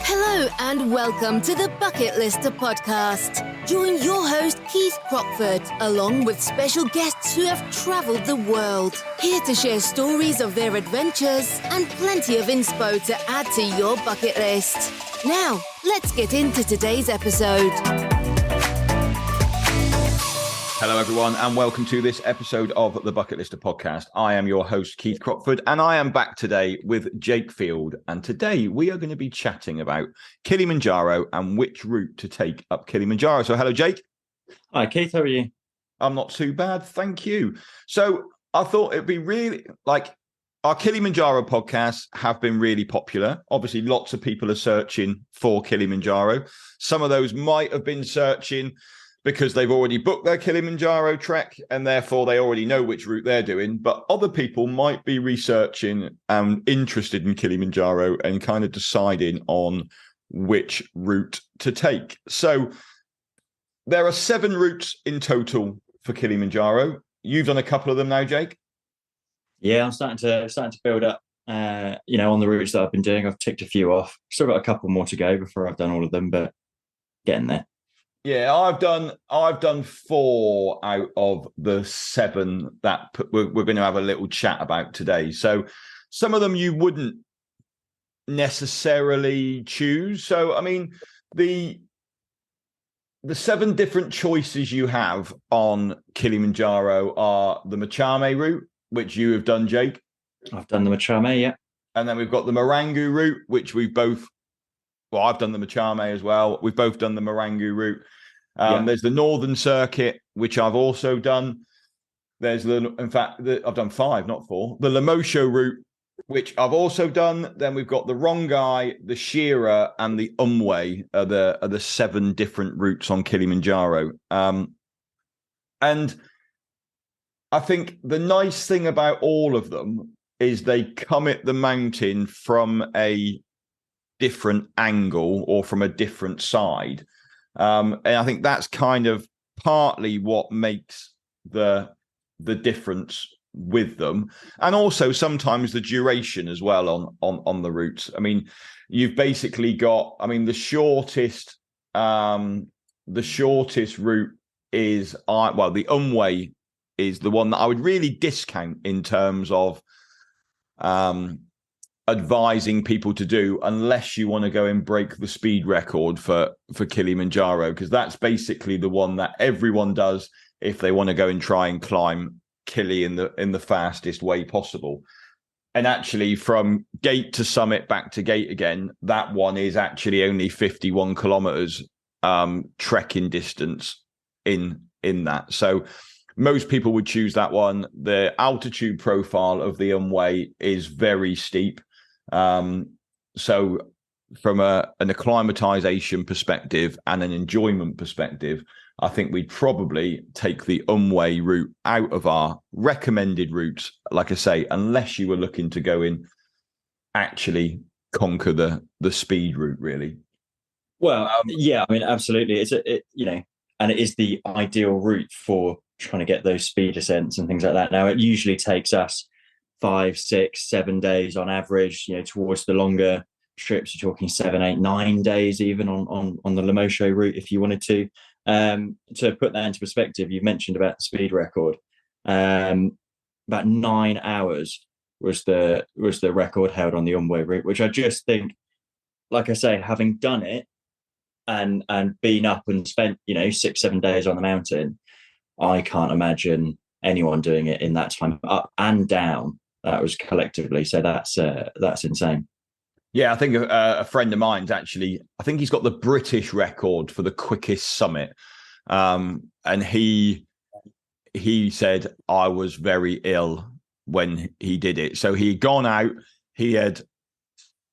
Hello and welcome to the Bucket Lister podcast. Join your host Keith Crockford along with special guests who have travelled the world, here to share stories of their adventures and plenty of inspo to add to your bucket list. Now, let's get into today's episode. Hello, everyone, and welcome to this episode of the Bucket Lister podcast. I am your host, Keith Crockford, and I am back today with Jake Field. And today we are going to be chatting about Kilimanjaro and which route to take up Kilimanjaro. So, hello, Jake. Hi, Keith. How are you? I'm not too bad, thank you. So, I thought it'd be really our Kilimanjaro podcasts have been really popular. Obviously, lots of people are searching for Kilimanjaro. Some of those might have been searching because they've already booked their Kilimanjaro trek and therefore they already know which route they're doing. But other people might be researching and interested in Kilimanjaro and kind of deciding on which route to take. So there are 7 routes in total for Kilimanjaro. You've done a couple of them now, Jake? Yeah, I'm starting to build up. On the routes that I've been doing, I've ticked a few off. Still got a couple more to go before I've done all of them, but getting there. Yeah, I've done 4 out of the 7 that we're going to have a little chat about today. So some of them you wouldn't necessarily choose. So, I mean, the 7 different choices you have on Kilimanjaro are the Machame route, which you have done, Jake. I've done the Machame, yeah. And then we've got the Marangu route, which I've done the Machame as well. We've both done the Marangu route. There's the Northern Circuit, which I've also done. I've done 5, not 4. The Lemosho route, which I've also done. Then we've got the Rongai, the Shira, and the Umwe are the 7 different routes on Kilimanjaro. And I think the nice thing about all of them is they come at the mountain from a different angle or from a different side. And I think that's kind of partly what makes the difference with them. And also sometimes the duration as well on the routes. I mean, you've basically got, the shortest route is, the Umwe is the one that I would really discount in terms of advising people to do, unless you want to go and break the speed record for Kilimanjaro, because that's basically the one that everyone does if they want to go and try and climb Kili in the fastest way possible. And actually, from gate to summit back to gate again, that one is actually only 51 kilometers trekking distance in that. So most people would choose that one. The altitude profile of the Umwe is very steep. So from an acclimatization perspective and an enjoyment perspective, I think we'd probably take the Umwe route out of our recommended routes, like I say, unless you were looking to go in actually conquer the speed route, really. Well, absolutely. And it is the ideal route for trying to get those speed ascents and things like that. Now, it usually takes us 5, 6, 7 days on average, towards the longer trips. You're talking 7, 8, 9 days even on the Lemosho route if you wanted to. To put that into perspective, you mentioned about the speed record. About 9 hours was the record held on the Umwe route, which I just think, like I say, having done it and been up and spent 6, 7 days on the mountain, I can't imagine anyone doing it in that time, up and down. That was collectively. So that's insane. Yeah, I think a friend of mine's actually, I think he's got the British record for the quickest summit. And he said, I was very ill when he did it. So he'd gone out, he had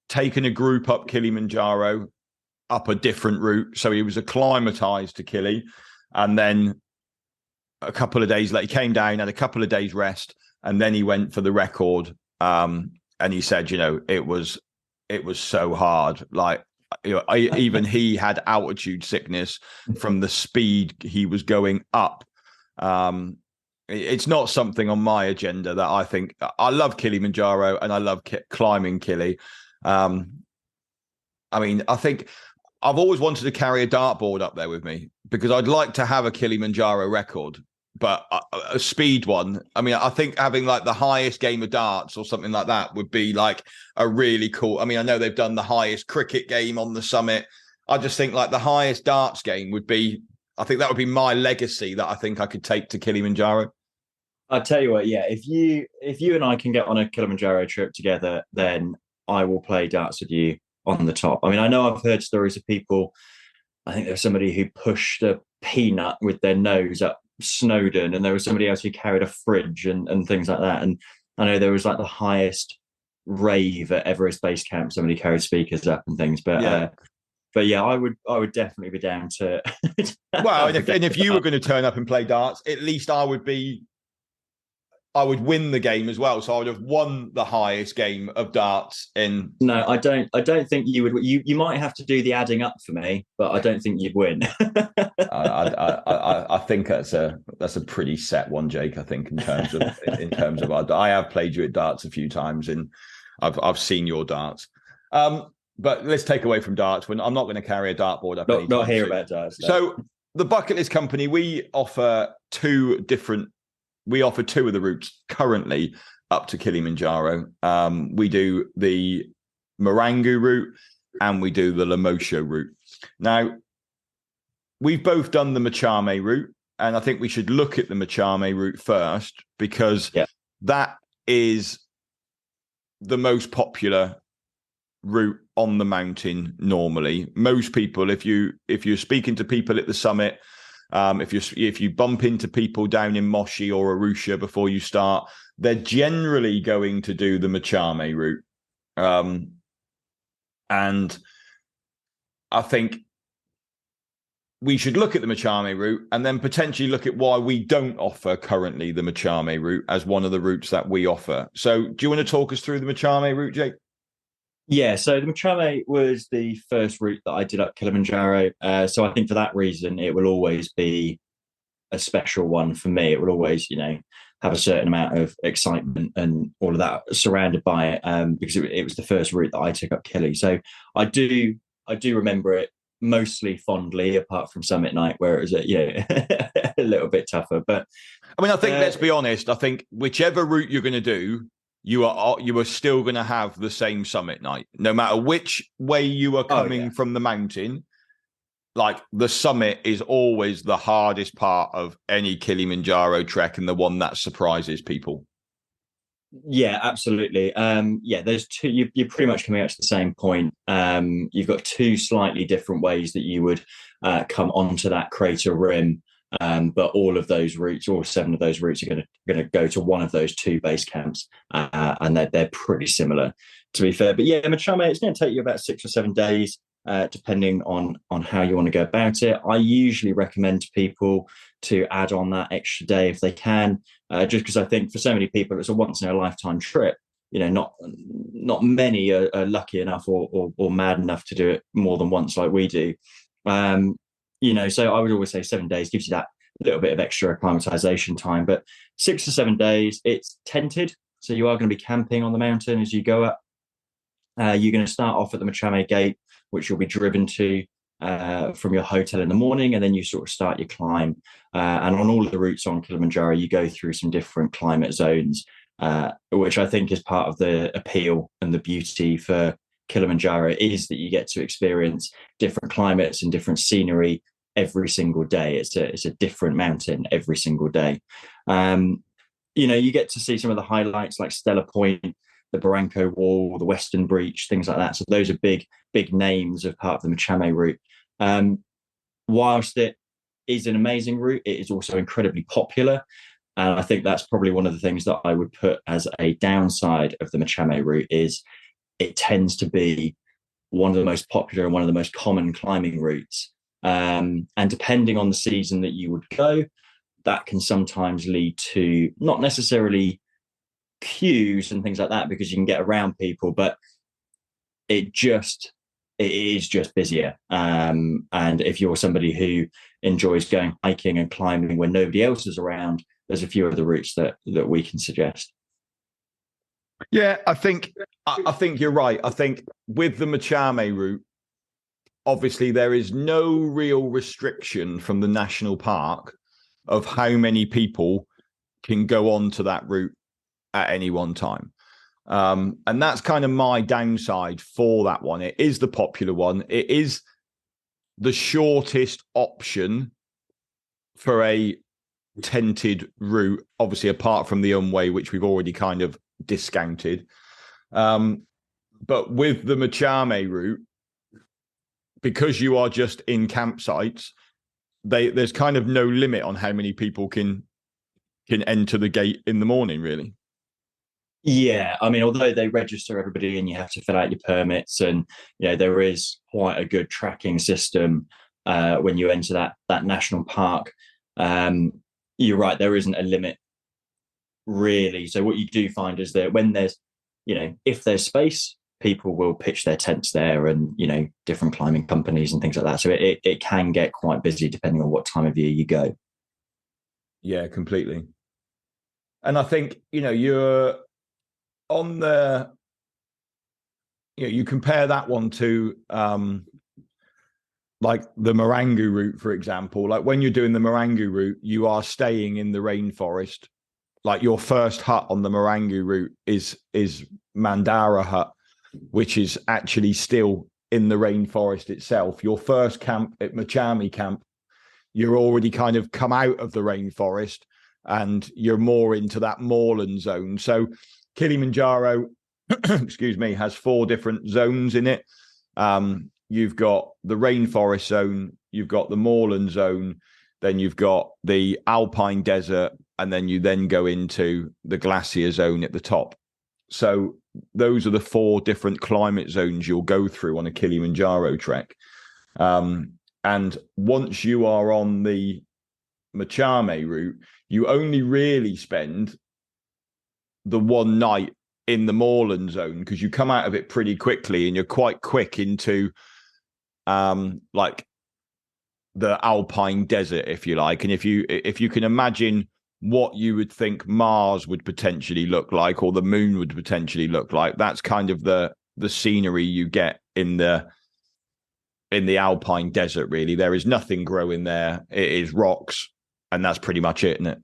taken a group up Kilimanjaro, up a different route. So he was acclimatized to Kili. And then a couple of days later, he came down, had a couple of days rest, and then he went for the record. And he said, it was so hard. Like, even he had altitude sickness from the speed he was going up. It's not something on my agenda that I think. I love Kilimanjaro and I love climbing Kili. I mean, I think I've always wanted to carry a dartboard up there with me because I'd like to have a Kilimanjaro record, but a speed one. I mean, I think having like the highest game of darts or something like that would be like a really cool. I mean, I know they've done the highest cricket game on the summit. I just think like the highest darts game would be, I think that would be my legacy that I think I could take to Kilimanjaro. I'll tell you what, yeah, if you and I can get on a Kilimanjaro trip together, then I will play darts with you on the top. I mean, I know I've heard stories of people, I think there was somebody who pushed a peanut with their nose up Snowdon, and there was somebody else who carried a fridge and things like that. And I know there was like the highest rave at Everest Base Camp, somebody carried speakers up and things. But yeah, I would definitely be down to. Well, and if you were going to turn up and play darts, at least I would win the game as well. So I would have won the highest game of darts in. No, I don't think you would. You might have to do the adding up for me, but I don't think you'd win. I think that's a pretty set one, Jake. I think in terms of I have played you at darts a few times, and I've seen your darts. But let's take away from darts. I'm not going to carry a dartboard up. Not hear about darts. No. So the Bucket List Company, we offer two of the routes currently up to Kilimanjaro. We do the Marangu route and we do the Lemosho route. Now, we've both done the Machame route, and I think we should look at the Machame route first because that is the most popular route on the mountain normally. Most people, if you're speaking to people at the summit, if you bump into people down in Moshi or Arusha before you start, they're generally going to do the Machame route. And I think we should look at the Machame route and then potentially look at why we don't offer currently the Machame route as one of the routes that we offer. So do you want to talk us through the Machame route, Jake? Yeah, so the Machame was the first route that I did up Kilimanjaro. So I think for that reason, it will always be a special one for me. It will always, have a certain amount of excitement and all of that surrounded by it, because it was the first route that I took up Kili. So I do remember it mostly fondly, apart from Summit Night where it was a little bit tougher. But I mean, I think let's be honest. I think whichever route you're going to do, you are still going to have the same Summit Night, no matter which way you are coming from the mountain. Like the summit is always the hardest part of any Kilimanjaro trek and the one that surprises people. Yeah, absolutely. There's two. You're pretty much coming out to the same point. You've got two slightly different ways that you would come onto that crater rim. But all of those routes, all 7 of those routes, are going to go to one of those 2 base camps, and they're pretty similar, to be fair. But yeah, Machame, it's going to take you about 6 or 7 days, depending on how you want to go about it. I usually recommend to people to add on that extra day if they can, just because I think for so many people it's a once in a lifetime trip. Not many are lucky enough or mad enough to do it more than once like we do. So I would always say 7 days gives you that little bit of extra acclimatization time. But 6 or 7 days, it's tented. So you are going to be camping on the mountain as you go up. You're going to start off at the Machame Gate, which you'll be driven to from your hotel in the morning. And then you sort of start your climb. And on all of the routes on Kilimanjaro, you go through some different climate zones, which I think is part of the appeal and the beauty for Kilimanjaro, is that you get to experience different climates and different scenery every single day. It's a different mountain every single day. You get to see some of the highlights like Stella Point, the Barranco Wall, the Western Breach, things like that. So those are big names of part of the Machame route. Whilst it is an amazing route, it is also incredibly popular. And I think that's probably one of the things that I would put as a downside of the Machame route is it tends to be one of the most popular and one of the most common climbing routes. And depending on the season that you would go, that can sometimes lead to not necessarily queues and things like that, because you can get around people, but it is just busier. And if you're somebody who enjoys going hiking and climbing when nobody else is around, there's a few of the routes that we can suggest. Yeah, I think you're right. I think with the Machame route, obviously there is no real restriction from the national park of how many people can go on to that route at any one time. And that's kind of my downside for that one. It is the popular one. It is the shortest option for a tented route, obviously apart from the Unway, which we've already kind of discounted. But with the Machame route, because you are just in campsites, there's kind of no limit on how many people can enter the gate in the morning, really. Yeah, I mean, although they register everybody and you have to fill out your permits, and there is quite a good tracking system when you enter that national park. You're right, there isn't a limit really. So what you do find is that when there's, if there's space, people will pitch their tents there, and different climbing companies and things like that. So it can get quite busy depending on what time of year you go. Yeah, completely. And I think you're on the, you compare that one to like the Marangu route, for example. Like when you're doing the Marangu route, you are staying in the rainforest. Like your first hut on the Marangu route is Mandara hut, which is actually still in the rainforest itself. Your first camp at Machame camp, you're already kind of come out of the rainforest and you're more into that moorland zone. So Kilimanjaro, excuse me, has 4 different zones in it. You've got the rainforest zone, you've got the moorland zone, then you've got the alpine desert, and then you then go into the glacier zone at the top. So those are the 4 different climate zones you'll go through on a Kilimanjaro trek. And once you are on the Machame route, you only really spend the one night in the moorland zone, because you come out of it pretty quickly and you're quite quick into like the alpine desert, if you like. And if you can imagine what you would think Mars would potentially look like, or the moon would potentially look like, that's kind of the scenery you get in the alpine desert. Really, there is nothing growing there. It is rocks, and that's pretty much it, isn't it?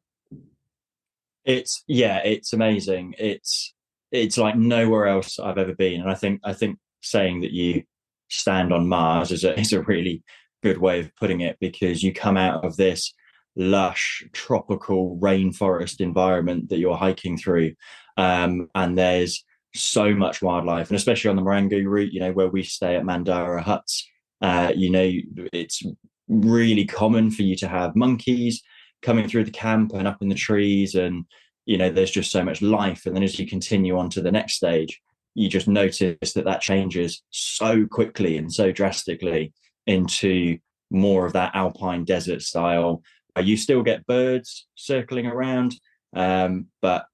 It's amazing. It's like nowhere else I've ever been. And I think saying that you stand on Mars is a really good way of putting it, because you come out of this lush tropical rainforest environment that you're hiking through, and there's so much wildlife, and especially on the Marangu route, where we stay at Mandara huts, it's really common for you to have monkeys coming through the camp and up in the trees, and there's just so much life. And then as you continue on to the next stage, you just notice that changes so quickly and so drastically into more of that alpine desert style. You still get birds circling around, but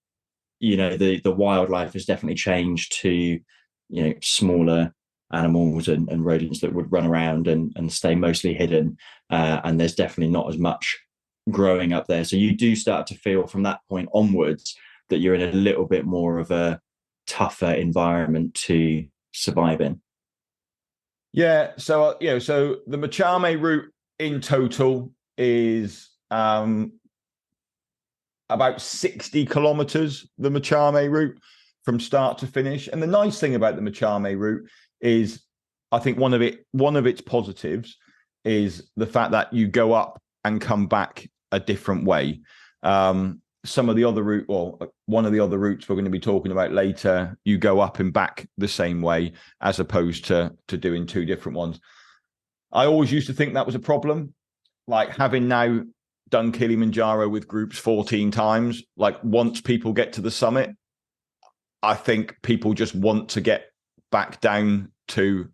the wildlife has definitely changed to smaller animals and rodents that would run around and stay mostly hidden, and there's definitely not as much growing up there. So you do start to feel from that point onwards that you're in a little bit more of a tougher environment to survive in. Yeah, so so the Machame route in total is about 60 kilometers, the Machame route from start to finish. And the nice thing about the Machame route is, I think one of its positives is the fact that you go up and come back a different way. Some of the other route, or one of the other routes we're going to be talking about later, you go up and back the same way, as opposed to doing 2 different ones. I always used to think that was a problem. Like, having now done Kilimanjaro with groups 14 times, like once people get to the summit, I think people just want to get back down to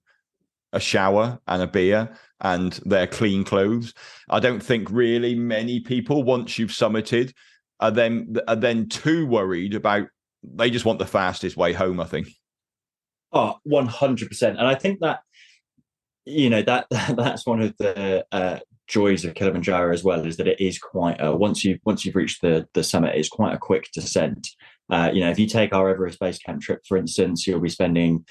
a shower and a beer and their clean clothes. I don't think really many people, once you've summited, are then too worried about, they just want the fastest way home, I think. Oh, 100%. And I think that, that's one of the joys of Kilimanjaro as well, is that it is quite once you've reached the summit, it's quite a quick descent. If you take our Everest base camp trip, for instance, you'll be spending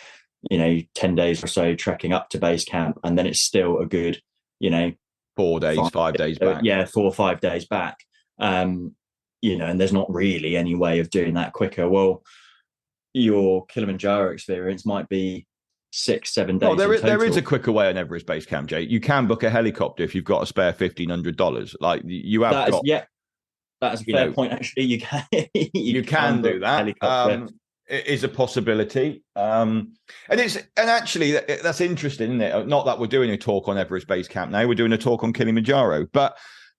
10 days or so trekking up to base camp, and then it's still a good 4 days, 5 days back. Yeah, 4 or 5 days back. And there's not really any way of doing that quicker. Well, your Kilimanjaro experience might be 6-7 days. Oh, there is a quicker way on Everest Base Camp, Jay. You can book a helicopter if you've got a spare $1,500. Like you have that's a fair point. Actually, you can you can do that. It is a possibility, and actually that's interesting, isn't it? Not that we're doing a talk on Everest Base Camp now; we're doing a talk on Kilimanjaro. But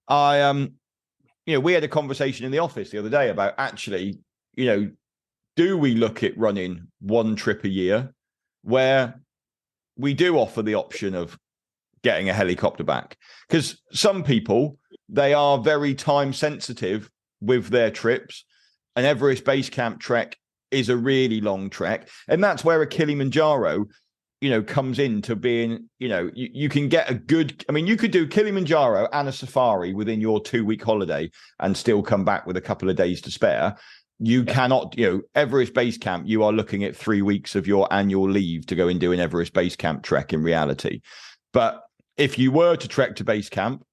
we had a conversation in the office the other day about actually, do we look at running one trip a year, where we do offer the option of getting a helicopter back? Because some people, they are very time sensitive with their trips. An Everest Base Camp trek is a really long trek, and that's where a Kilimanjaro comes into being. You can get a good, you could do Kilimanjaro and a safari within your 2-week holiday and still come back with a couple of days to spare. You cannot, Everest Base Camp, you are looking at 3 weeks of your annual leave to go and do an Everest Base Camp trek in reality. But if you were to trek to base camp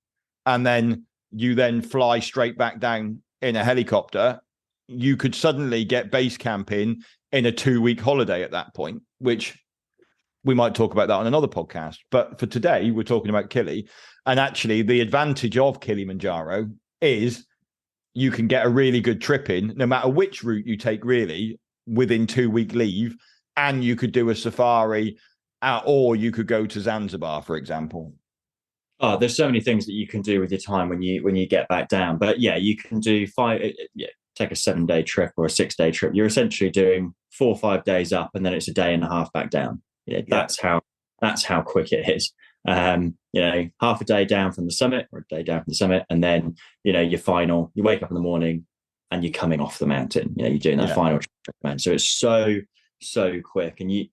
and then you then fly straight back down in a helicopter, you could suddenly get base camp in a 2-week holiday at that point, which we might talk about that on another podcast. But for today, we're talking about Kili. And actually, the advantage of Kilimanjaro is you can get a really good trip in, no matter which route you take, really, within 2-week leave. And you could do a safari, or you could go to Zanzibar, for example. Oh, there's so many things that you can do with your time when you get back down. But yeah, you can do take a 7-day trip or a 6-day trip. You're essentially doing 4 or 5 days up, and then it's a day and a half back down. That's how quick it is. Half a day down from the summit, or a day down from the summit, and then you wake up in the morning and you're coming off the mountain. You're doing that final trip, man. So it's so quick, and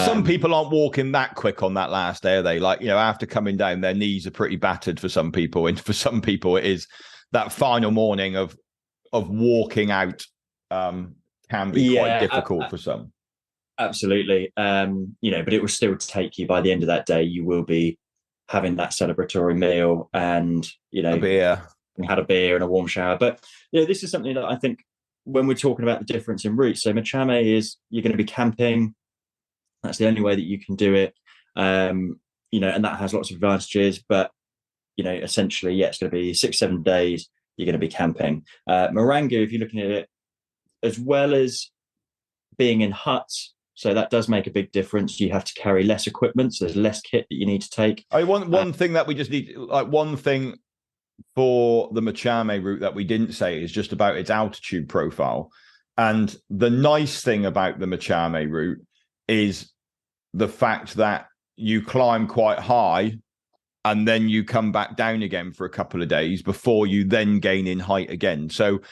some people aren't walking that quick on that last day, are they? Like, after coming down, their knees are pretty battered for some people, and for some people it is that final morning of walking out can be quite difficult for some. Absolutely. But it will still take you, by the end of that day, you will be having that celebratory meal and, a beer. Had a beer and a warm shower. But, this is something that I think when we're talking about the difference in routes, so Machame is, you're going to be camping. That's the only way that you can do it. And that has lots of advantages. But, essentially, it's going to be 6-7 days. You're going to be camping. Marangu, if you're looking at it, as well as being in huts, so that does make a big difference. You have to carry less equipment, so there's less kit that you need to take. One thing that we just need, one thing for the Machame route that we didn't say is just about its altitude profile. And the nice thing about the Machame route is the fact that you climb quite high and then you come back down again for a couple of days before you then gain in height again. So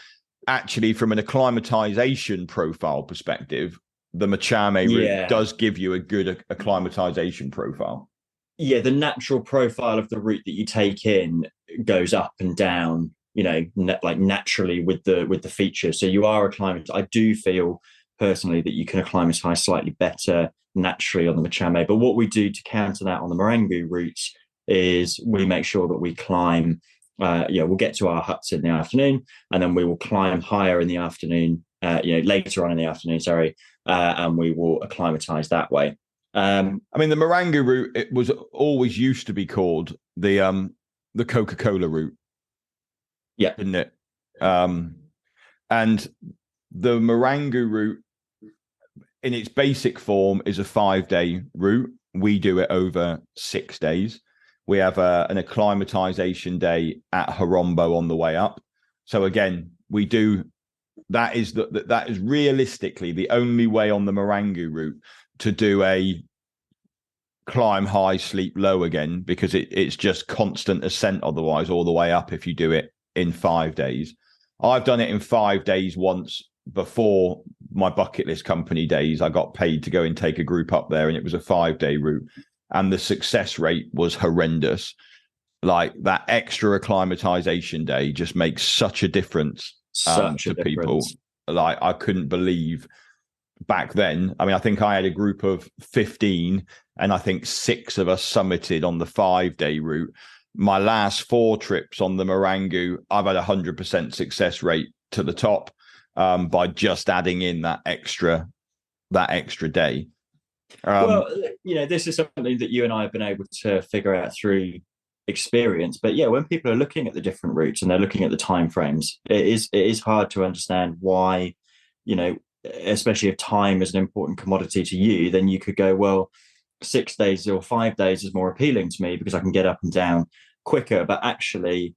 actually, from an acclimatization profile perspective, the Machame route does give you a good acclimatization profile. Yeah, the natural profile of the route that you take in goes up and down, naturally with the features. So you are acclimatized. I do feel personally that you can acclimatize slightly better naturally on the Machame. But what we do to counter that on the Marangu routes is we make sure that we climb. We'll get to our huts in the afternoon, and then we will climb higher in the afternoon. Later on in the afternoon, and we will acclimatize that way. The Marangu route, it was always used to be called the Coca-Cola route. Yeah, didn't it? And the Marangu route, in its basic form, is a 5-day route. We do it over 6 days. We have an acclimatization day at Horombo on the way up. So again, we do. That is realistically the only way on the Marangu route to do a climb high, sleep low again, because it's just constant ascent otherwise all the way up if you do it in 5 days. I've done it in 5 days once before my bucket list company days. I got paid to go and take a group up there, and it was a 5-day route. And the success rate was horrendous. Like, that extra acclimatization day just makes such a difference to people. Like, I couldn't believe back then. I mean, I think I had a group of 15, and I think 6 of us summited on the 5-day route. My last 4 trips on the Marangu, I've had 100% success rate to the top by just adding in that extra day. Well, this is something that you and I have been able to figure out through experience. But yeah, when people are looking at the different routes and they're looking at the timeframes, it is hard to understand why, especially if time is an important commodity to you, then you could go, well, 6 days or 5 days is more appealing to me because I can get up and down quicker. But actually,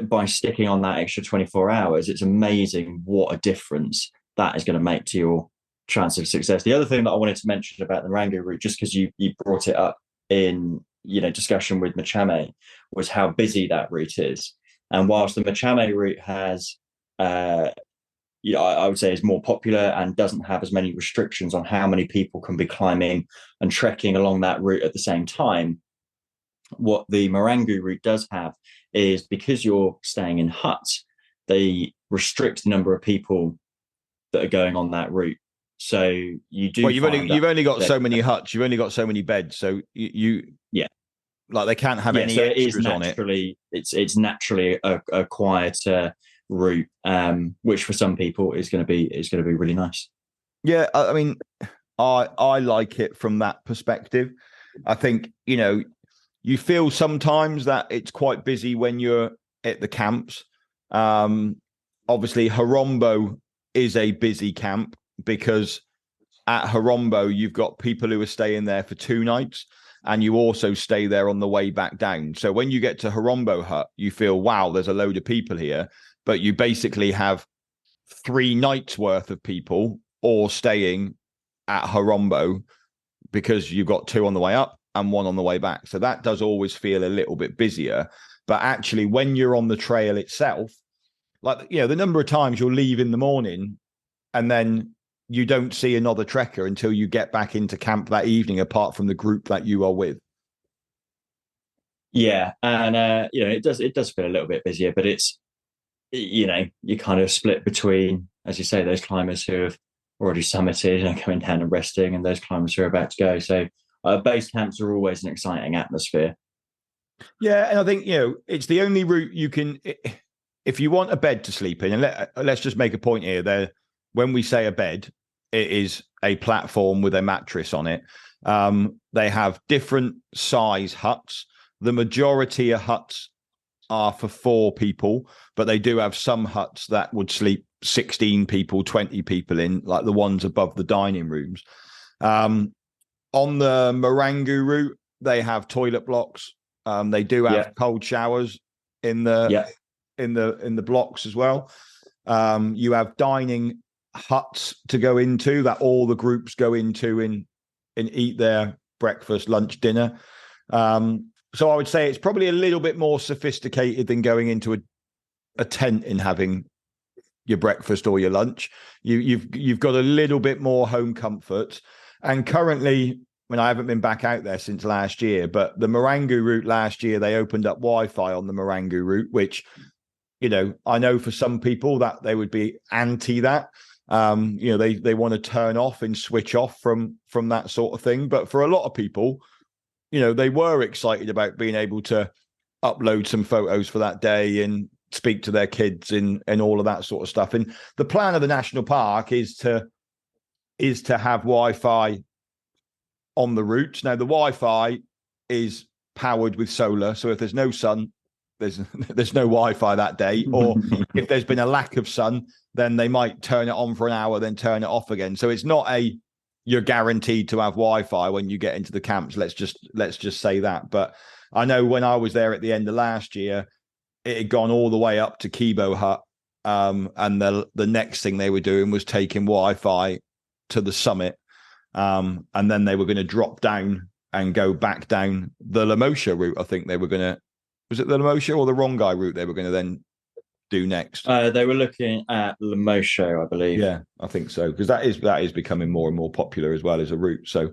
by sticking on that extra 24 hours, it's amazing what a difference that is going to make to your chance of success. The other thing that I wanted to mention about the Marangu route, just because you brought it up in discussion with Machame, was how busy that route is. And whilst the Machame route has I would say is more popular and doesn't have as many restrictions on how many people can be climbing and trekking along that route at the same time, what the Marangu route does have is, because you're staying in huts, they restrict the number of people that are going on that route. So you do. Well, you've only got so many huts. You've only got so many beds. So you like they can't have any extras on it. It's naturally a quieter route, which for some people is going to be really nice. Yeah, I mean, I like it from that perspective. I think you feel sometimes that it's quite busy when you're at the camps. Obviously, Horombo is a busy camp, because at Horombo, you've got people who are staying there for 2 nights, and you also stay there on the way back down. So when you get to Horombo Hut, you feel, wow, there's a load of people here, but you basically have 3 nights worth of people all staying at Horombo, because you've got 2 on the way up and 1 on the way back. So that does always feel a little bit busier. But actually, when you're on the trail itself, like, the number of times you'll leave in the morning and then you don't see another trekker until you get back into camp that evening, apart from the group that you are with. Yeah, and it does feel a little bit busier, but it's you kind of split between, as you say, those climbers who have already summited and are coming down and resting, and those climbers who are about to go. So base camps are always an exciting atmosphere. Yeah, and I think it's the only route you can, if you want a bed to sleep in. And let's just make a point here. There, when we say a bed, it is a platform with a mattress on it. They have different size huts. The majority of huts are for 4 people, but they do have some huts that would sleep 16 people, 20 people in, like the ones above the dining rooms. On the Marangu route, they have toilet blocks. They do have cold showers in the blocks as well. You have dining huts to go into that all the groups go into and eat their breakfast, lunch, dinner. So I would say it's probably a little bit more sophisticated than going into a tent and having your breakfast or your lunch. You've got a little bit more home comfort. And currently, I haven't been back out there since last year, but the Marangu route last year, they opened up Wi-Fi on the Marangu route, which, I know for some people that they would be anti that. They want to turn off and switch off from that sort of thing. But for a lot of people, they were excited about being able to upload some photos for that day and speak to their kids and all of that sort of stuff. And the plan of the national park is to have Wi-Fi on the route. Now, the Wi-Fi is powered with solar, so if there's no sun, there's no Wi-Fi that day. Or if there's been a lack of sun, then they might turn it on for an hour, then turn it off again. So it's not you're guaranteed to have Wi-Fi when you get into the camps. Let's just say that. But I know when I was there at the end of last year, it had gone all the way up to Kibo Hut. And the next thing they were doing was taking Wi-Fi to the summit. And then they were going to drop down and go back down the Lamosha route. I think they were going to, was it the Lamosha or the Rongai route they were going to then do next? They were looking at Lamosha, I believe. Yeah, I think so, because that is becoming more and more popular as well as a route. So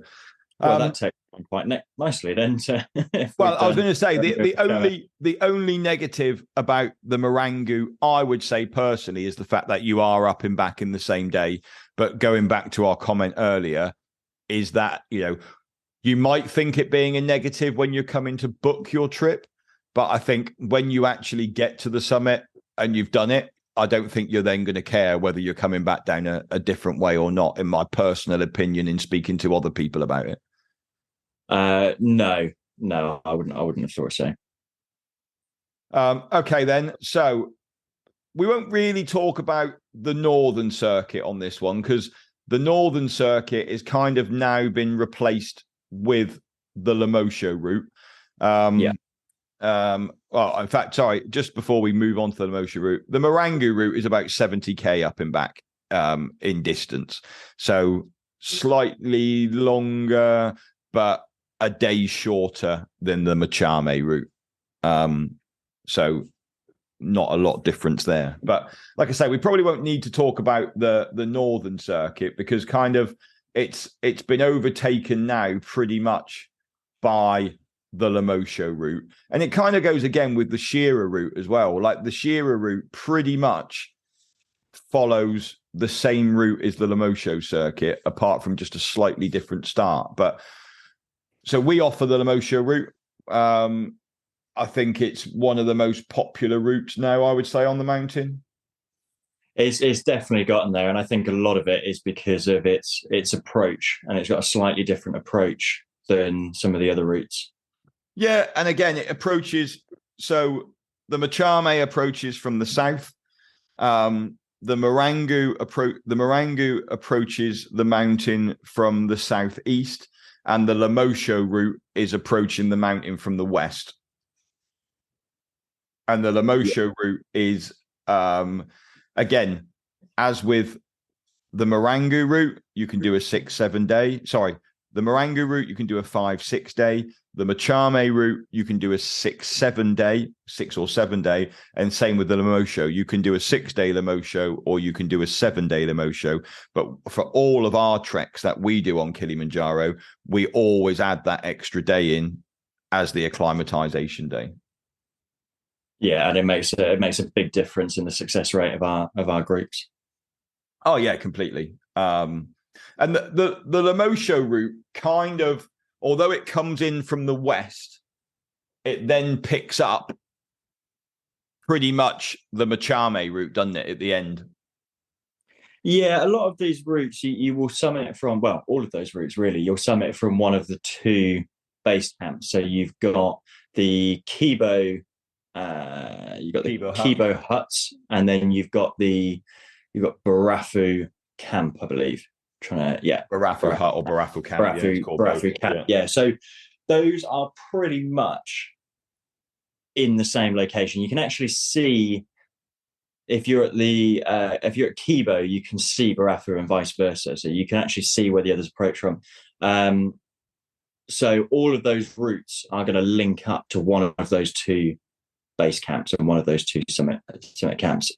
Well, that takes on quite nicely then. Well, I was going to say the only negative about the Marangu, I would say personally, is the fact that you are up and back in the same day. But going back to our comment earlier, is that, you know, you might think it being a negative when you're coming to book your trip, but I think when you actually get to the summit and you've done it, I don't think you're then going to care whether you're coming back down a different way or not, in my personal opinion, in speaking to other people about it. No, I wouldn't have thought so. Okay, then. So we won't really talk about the Northern Circuit on this one, because the Northern Circuit is kind of now been replaced with the Lemosho route. Well, in fact, sorry, just before we move on to the Lemosho route, the Marangu route is about 70k up and back in distance. So slightly longer, but a day shorter than the Machame route. So not a lot of difference there. But like I say, we probably won't need to talk about the Northern Circuit, because kind of it's been overtaken now pretty much by the Lemosho route. And it kind of goes again with the Shearer route as well. Like the Shearer route pretty much follows the same route as the Lemosho circuit, apart from just a slightly different start. But so we offer the Lemosho route. I think it's one of the most popular routes now, I would say, on the mountain. It's definitely gotten there, and I think a lot of it is because of its approach, and it's got a slightly different approach than some of the other routes. Yeah, and again, it approaches. So the Machame approaches from the south. The Marangu approaches the mountain from the southeast, and the Lemosho route is approaching the mountain from the west. And the Lemosho route is, again, as with the Marangu route, you can do a 6-7 day. Sorry, the Marangu route, you can do a 5-6 day. The Machame route, you can do a 6-7 day, 6 or 7 day. And same with the Lemosho. You can do a 6-day Lemosho, or you can do a 7-day Lemosho. But for all of our treks that we do on Kilimanjaro, we always add that extra day in as the acclimatization day. Yeah, and it makes a big difference in the success rate of our groups. Oh yeah, completely. And the Lemosho route kind of, although it comes in from the west, it then picks up pretty much the Machame route, doesn't it, at the end? Yeah, a lot of these routes you will summit from, well, all of those routes really, you'll summit from one of the two base camps. So you've got the Kibo, Kibo huts, and then you've got Barafu camp, I believe. Barafu hut or Barafu camp. Barafu camp. Yeah. So those are pretty much in the same location. You can actually see, if you're at Kibo, you can see Barafu and vice versa. So you can actually see where the others approach from. So all of those routes are going to link up to one of those two base camps and one of those two summit camps.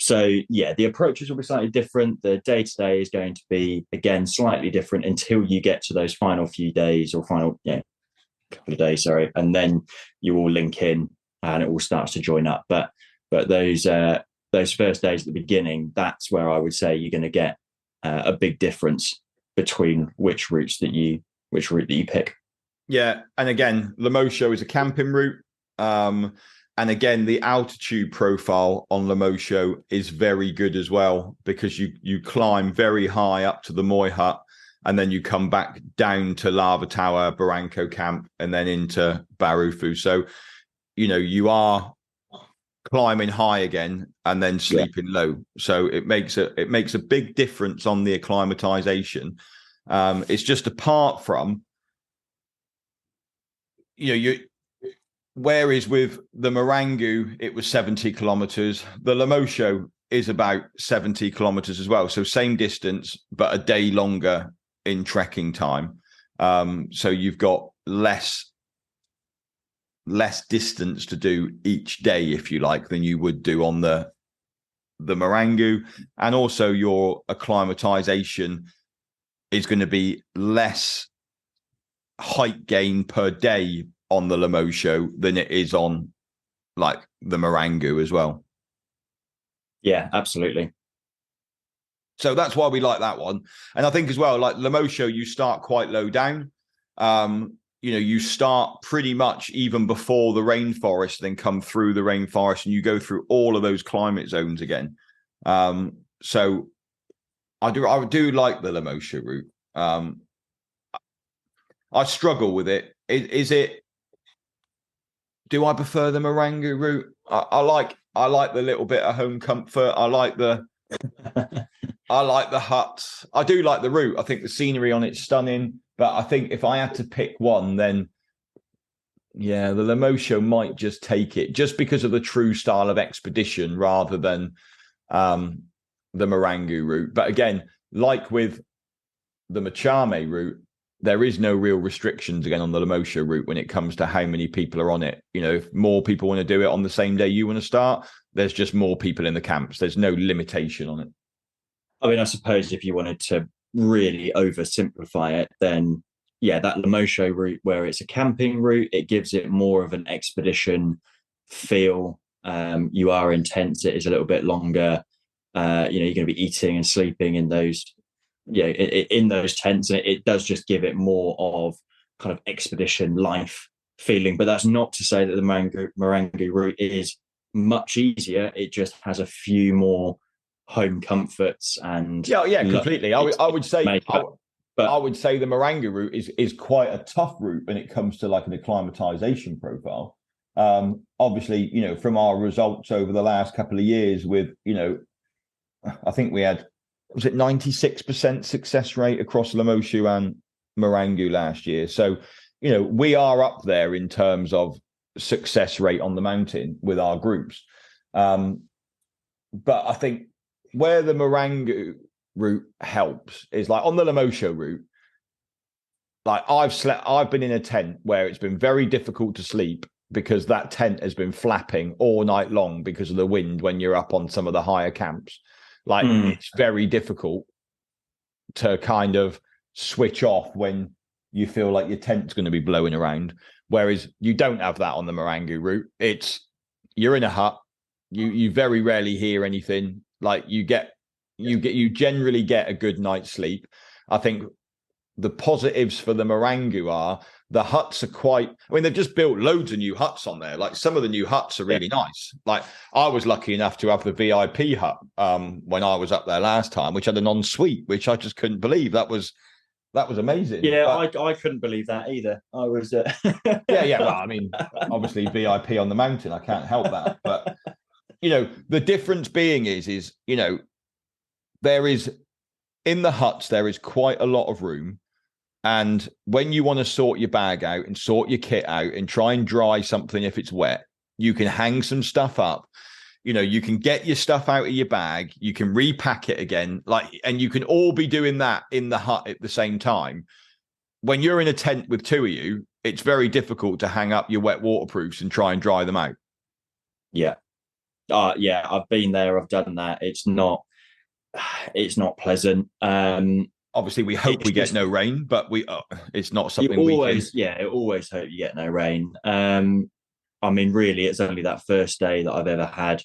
So yeah, the approaches will be slightly different. The day-to-day is going to be, again, slightly different until you get to those final few days, or final couple of days, sorry, and then you all link in and it all starts to join up. But those first days at the beginning, that's where I would say you're going to get a big difference between which route that you pick. Yeah, and again, Lemosho is a camping route. And again, the altitude profile on Lemosho is very good as well, because you climb very high up to the Moi Hut, and then you come back down to Lava Tower, Barranco Camp, and then into Barufu. So, you are climbing high again and then sleeping low. So it makes a big difference on the acclimatization. It's just apart from, whereas with the Marangu, it was 70 kilometers. The Lemosho is about 70 kilometers as well. So same distance, but a day longer in trekking time. So you've got less distance to do each day, if you like, than you would do on the Marangu. And also your acclimatization is going to be less height gain per day on the Lemosho than it is on like the Marangu as well. Yeah, absolutely. So that's why we like that one. And I think as well, like Lemosho, you start quite low down. You start pretty much even before the rainforest, then come through the rainforest, and you go through all of those climate zones again. So I do like the Lemosho route. I struggle with it. Do I prefer the Marangu route? I like the little bit of home comfort. I like the huts. I do like the route. I think the scenery on it's stunning. But I think if I had to pick one, then yeah, the Lemosho might just take it, just because of the true style of expedition rather than the Marangu route. But again, like with the Machame route, there is no real restrictions again on the Lemosho route when it comes to how many people are on it. If more people want to do it on the same day you want to start, there's just more people in the camps. There's no limitation on it. I mean, I suppose if you wanted to really oversimplify it, then yeah, that Lemosho route where it's a camping route, it gives it more of an expedition feel. You are in tents, it is a little bit longer. You're going to be eating and sleeping in those, in those tents, and it does just give it more of kind of expedition life feeling. But that's not to say that the Marangu route is much easier. It just has a few more home comforts and completely. I would say the Marangu route is quite a tough route when it comes to like an acclimatization profile. Obviously, from our results over the last couple of years with, I think we had, was it 96% success rate across Lemosho and Marangu last year. So, we are up there in terms of success rate on the mountain with our groups. But I think where the Marangu route helps is like on the Lemosho route, like I've been in a tent where it's been very difficult to sleep because that tent has been flapping all night long because of the wind when you're up on some of the higher camps. Like it's very difficult to kind of switch off when you feel like your tent's going to be blowing around. Whereas you don't have that on the Marangu route. You're in a hut. You very rarely hear anything. Like you generally get a good night's sleep. I think the positives for the Marangu are the huts are they've just built loads of new huts on there. Like some of the new huts are really nice. Like I was lucky enough to have the VIP hut when I was up there last time, which had an ensuite, which I just couldn't believe. That was amazing. Yeah, I couldn't believe that either. I was Well, I mean, obviously VIP on the mountain, I can't help that. But the difference being is there is in the huts, there is quite a lot of room. And when you want to sort your bag out and sort your kit out and try and dry something if it's wet, you can hang some stuff up. You can get your stuff out of your bag, you can repack it again, and you can all be doing that in the hut at the same time. When you're in a tent with two of you, it's very difficult to hang up your wet waterproofs and try and dry them out. Yeah. I've been there, I've done that. It's not pleasant. Obviously we hope we get no rain, but it's not something we always hope you get no rain. I mean, really, it's only that first day that I've ever had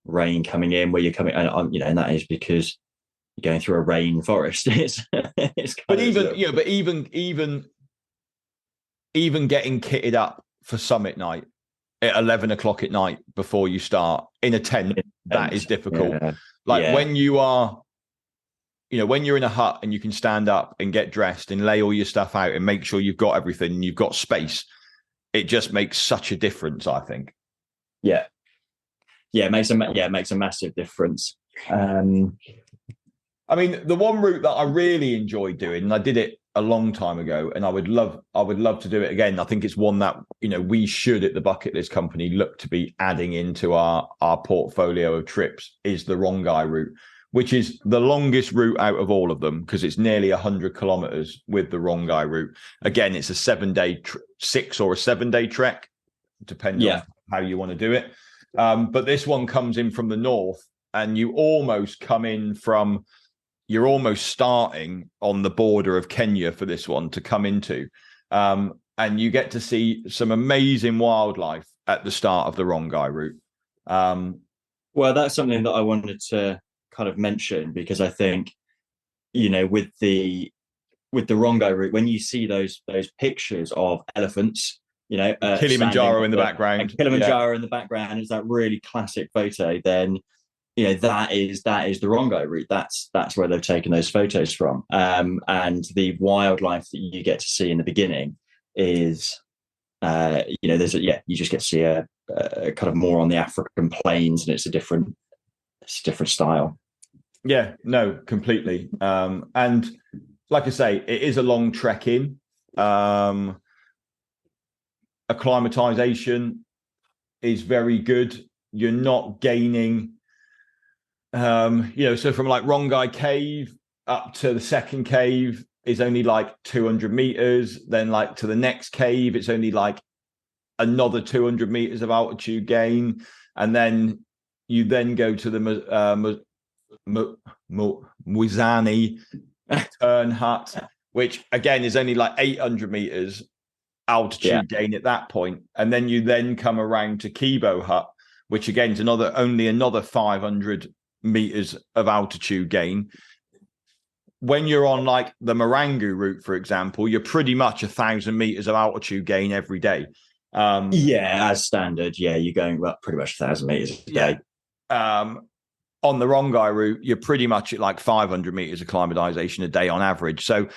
rain coming in where you're coming, and that is because you're going through a rainforest. Even getting kitted up for summit night at 11 o'clock at night before you start in a tent, that is difficult. When you are, when you're in a hut and you can stand up and get dressed and lay all your stuff out and make sure you've got everything and you've got space, it just makes such a difference, I think. Yeah. It makes a massive difference. I mean, the one route that I really enjoyed doing, and I did it a long time ago, and I would love to do it again. I think it's one that, we should at the Bucket List Company look to be adding into our portfolio of trips, is the Rongai route, which is the longest route out of all of them because it's nearly 100 kilometers with the Rongai route. Again, it's a 7-day, 6 or a 7-day trek, depending on how you want to do it. But this one comes in from the north, and you almost come in from, you're almost starting on the border of Kenya for this one to come into. And you get to see some amazing wildlife at the start of the Rongai route. Well, that's something that I wanted to kind of mention, because I think, with the Rongai route, when you see those pictures of elephants, Kilimanjaro in the background, Kilimanjaro in the background, is that really classic photo, then that is the Rongai route. That's where they've taken those photos from. And the wildlife that you get to see in the beginning is, you just get to see a kind of more on the African plains, and it's a different style. Yeah, no, completely. And like I say, it is a long trek in. Acclimatization is very good. You're not gaining, so from like Rongai Cave up to the second cave is only like 200 meters. Then like to the next cave, it's only like another 200 meters of altitude gain. And then you then go to the Mwizani turn hut, which again is only like 800 meters altitude gain at that point. And then you then come around to Kibo Hut, which again is only another 500 meters of altitude gain. When you're on like the Marangu route, for example, you're pretty much 1,000 meters of altitude gain every day. As standard, you're going up pretty much 1,000 meters a day. On the Rongai route, you're pretty much at like 500 meters of acclimatization a day on average. So,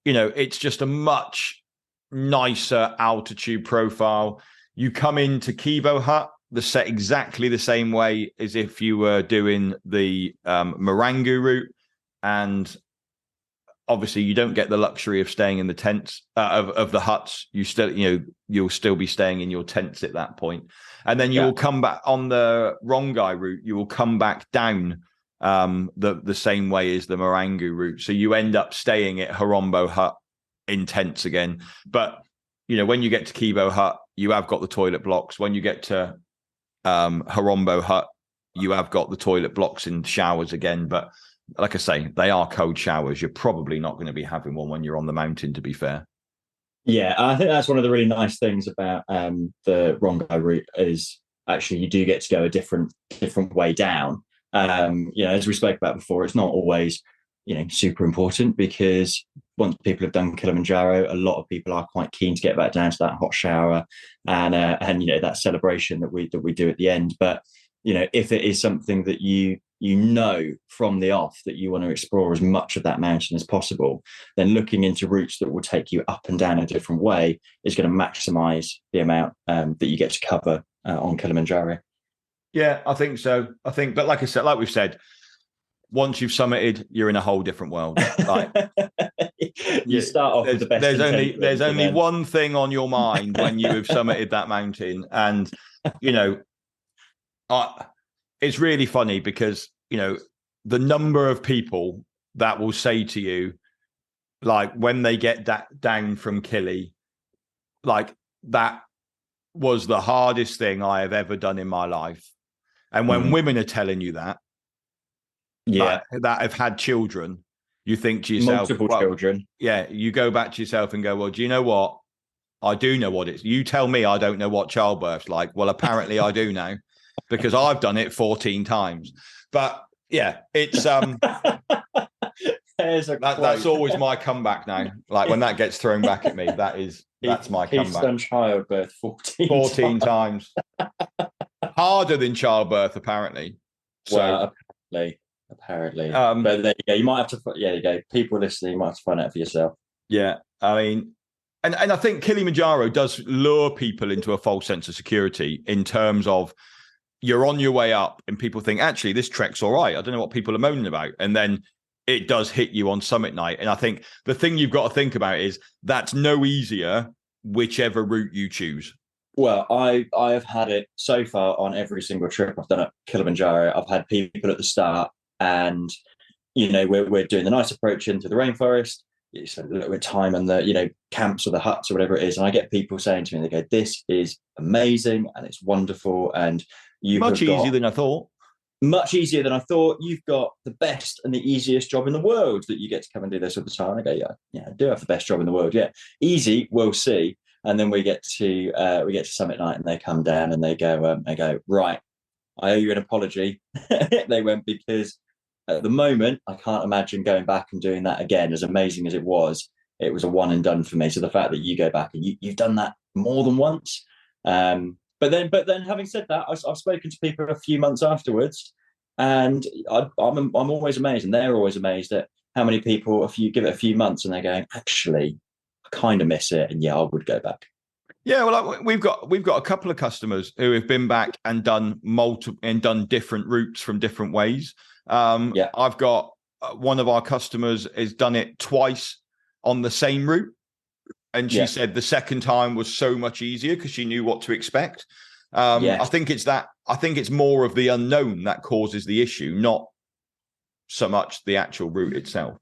it's just a much nicer altitude profile. You come into Kibo Hut, set exactly the same way as if you were doing the Marangu route, and obviously you don't get the luxury of staying in the tents of the huts. You still, you'll still be staying in your tents at that point. And then you will come back on the Rongai route. You will come back down the same way as the Marangu route. So you end up staying at Horombo Hut in tents again. But when you get to Kibo Hut, you have got the toilet blocks. When you get to Horombo Hut, you have got the toilet blocks and showers again. But like I say, they are cold showers. You're probably not going to be having one when you're on the mountain, to be fair. Yeah, I think that's one of the really nice things about the Rongai route is actually you do get to go a different way down. As we spoke about before, it's not always super important, because once people have done Kilimanjaro, a lot of people are quite keen to get back down to that hot shower and that celebration that we do at the end. But if it is something that you from the off that you want to explore as much of that mountain as possible, then looking into routes that will take you up and down a different way is going to maximize the amount that you get to cover on Kilimanjaro. Yeah, I think so. But like we've said, once you've summited, you're in a whole different world. Like, you start off with the best. There's only one thing on your mind when you have summited that mountain, and it's really funny because the number of people that will say to you, like when they get down from Kili, like that was the hardest thing I have ever done in my life. And when women are telling you that, that have had children, you think to yourself, multiple children. Yeah, you go back to yourself and go, well, do you know what? I do know what it's. You tell me I don't know what childbirth's like. Well, apparently I do now, because I've done it 14 times. But yeah, it's that's always my comeback now. Like when that gets thrown back at me, that's my comeback. He's done childbirth 14 times. Harder than childbirth, apparently. So well, apparently. But there you go. You might have to. Yeah, there you go. People listening, you might have to find out for yourself. Yeah, I mean, and I think Kilimanjaro does lure people into a false sense of security in terms of you're on your way up and people think, actually, this trek's all right. I don't know what people are moaning about. And then it does hit you on summit night. And I think the thing you've got to think about is that's no easier whichever route you choose. Well, I have had it so far on every single trip I've done at Kilimanjaro. I've had people at the start and, we're doing the nice approach into the rainforest. It's a little bit of time and the, camps or the huts or whatever it is. And I get people saying to me, they go, this is amazing and it's wonderful. And you much easier than I thought. much easier than I thought. You've got the best and the easiest job in the world that you get to come and do this all the time. I go, yeah, I do have the best job in the world. Yeah, easy, we'll see. And then we get to summit night, and they come down and they go, right, I owe you an apology. They went, because at the moment I can't imagine going back and doing that again. As amazing as it was a one and done for me. So the fact that you go back and you've done that more than once. But then, having said that, I've spoken to people a few months afterwards, and I'm always amazed, and they're always amazed at how many people, if you give it a few months, and they're going, actually, I kind of miss it, and yeah, I would go back. Yeah, well, we've got a couple of customers who have been back and done different routes from different ways. I've got one of our customers has done it twice on the same route. And she said the second time was so much easier because she knew what to expect. I think it's more of the unknown that causes the issue, not so much the actual route itself.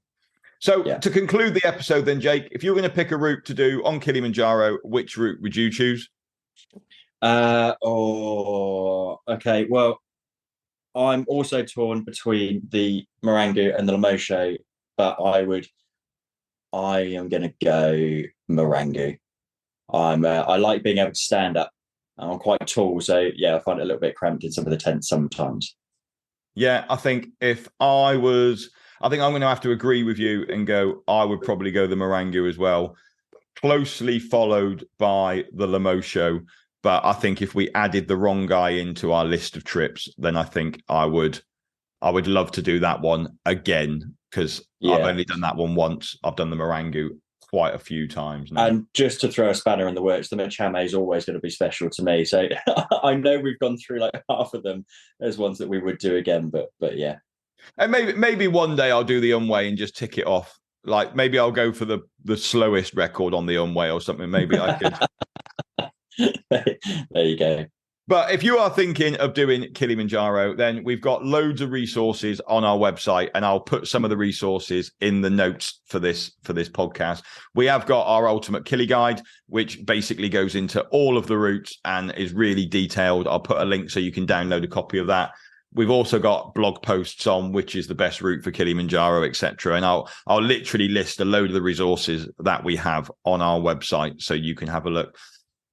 So to conclude the episode then, Jake, if you were going to pick a route to do on Kilimanjaro, which route would you choose? Okay. Well, I'm also torn between the Marangu and the Lemosho, but I am going to go Marangu. I like being able to stand up. I'm quite tall, so I find it a little bit cramped in some of the tents sometimes. Yeah, I think I'm going to have to agree with you and go, I would probably go the Marangu as well, closely followed by the Lemosho. But I think if we added the wrong guy into our list of trips, then I think I would love to do that one again, because I've only done that one once. I've done the Marangu quite a few times now. And just to throw a spanner in the works, the Machame is always going to be special to me. So I know we've gone through like half of them as ones that we would do again, but yeah. And maybe one day I'll do the Unway and just tick it off. Like maybe I'll go for the slowest record on the Unway or something. Maybe I could. There you go. But if you are thinking of doing Kilimanjaro, then we've got loads of resources on our website, and I'll put some of the resources in the notes for this podcast. We have got our Ultimate Kili Guide, which basically goes into all of the routes and is really detailed. I'll put a link so you can download a copy of that. We've also got blog posts on which is the best route for Kilimanjaro, etc. And I'll literally list a load of the resources that we have on our website so you can have a look.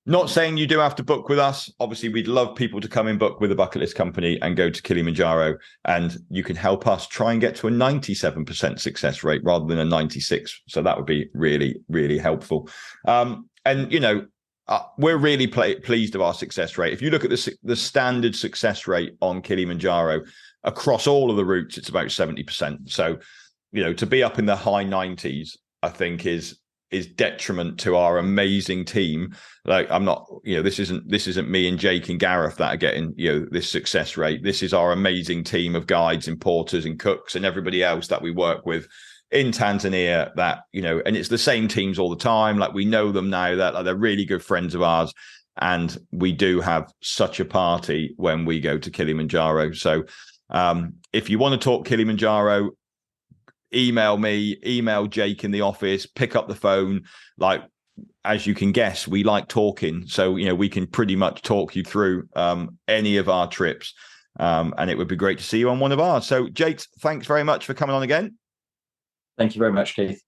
Not saying you do have to book with us. Obviously, we'd love people to come and book with the Bucket List Company and go to Kilimanjaro, and you can help us try and get to a 97% success rate rather than a 96. So that would be really, really helpful. We're really pleased with our success rate. If you look at the standard success rate on Kilimanjaro across all of the routes, it's about 70%. So, to be up in the high 90s, I think is detriment to our amazing team. Like I'm not, this isn't me and Jake and Gareth that are getting, this success rate. This is our amazing team of guides and porters and cooks and everybody else that we work with in Tanzania that, and it's the same teams all the time. Like we know them now, that they're really good friends of ours. And we do have such a party when we go to Kilimanjaro. So if you want to talk Kilimanjaro, email me, email Jake in the office, pick up the phone. Like, as you can guess, we like talking. So, we can pretty much talk you through any of our trips. And it would be great to see you on one of ours. So, Jake, thanks very much for coming on again. Thank you very much, Keith.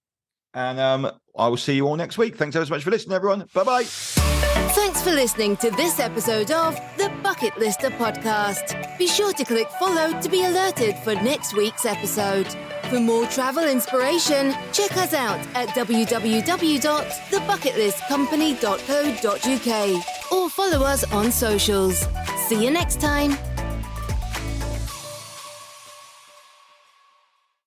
And I will see you all next week. Thanks ever so much for listening, everyone. Bye-bye. Thanks for listening to this episode of the Bucket Lister podcast. Be sure to click follow to be alerted for next week's episode. For more travel inspiration, check us out at www.thebucketlistcompany.co.uk or follow us on socials. See you next time.